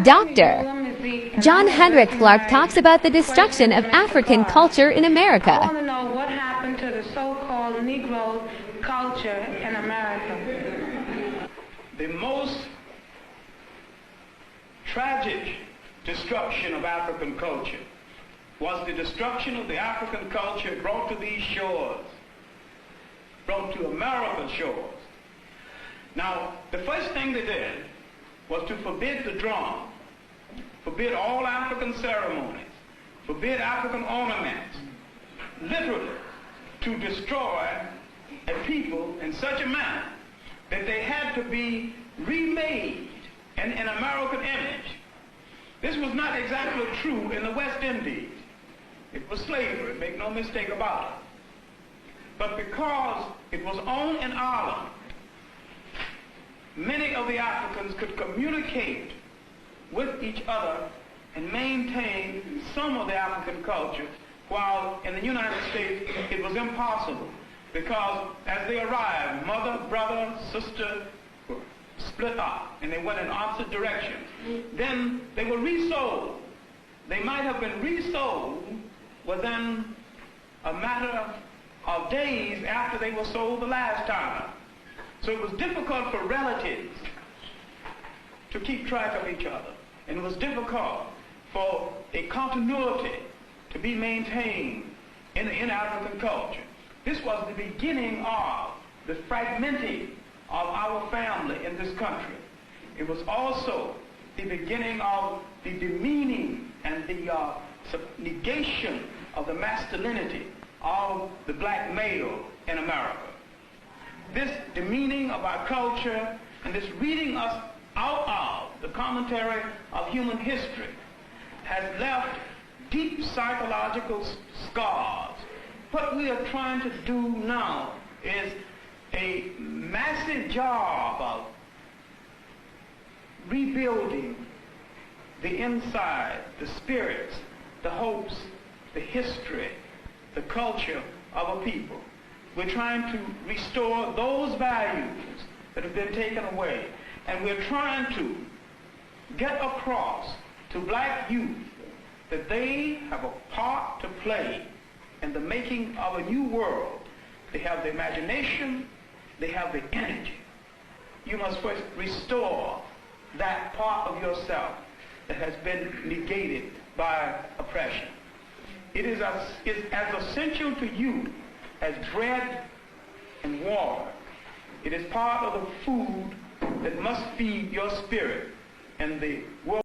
Dr. John Henrik Clarke talks about the destruction of African culture in America. I want to know what happened to the so-called Negro culture in America. The most tragic destruction of African culture was the destruction of the African culture brought to these shores, brought to America's shores. Now, the first thing they did was to forbid the drum, forbid all African ceremonies, forbid African ornaments, literally to destroy a people in such a manner that they had to be remade in an American image. This was not exactly true in the West Indies. It was slavery, make no mistake about it. But because it was owned in Ireland, many of the Africans could communicate with each other and maintain some of the African culture, while in the United States it was impossible, because as they arrived, mother, brother, sister were split up and they went in opposite directions. Then they were resold. They might have been resold within a matter of days after they were sold the last time. So it was difficult for relatives to keep track of each other. And it was difficult for a continuity to be maintained in African culture. This was the beginning of the fragmenting of our family in this country. It was also the beginning of the demeaning and the negation of the masculinity of the black male in America. This demeaning of our culture and this reading us out of the commentary of human history has left deep psychological scars. What we are trying to do now is a massive job of rebuilding the inside, the spirits, the hopes, the history, the culture of a people. We're trying to restore those values that have been taken away. And we're trying to get across to black youth that they have a part to play in the making of a new world. They have the imagination, they have the energy. You must first restore that part of yourself that has been negated by oppression. It is as essential to you as bread and water. It is part of the food that must feed your spirit. And the world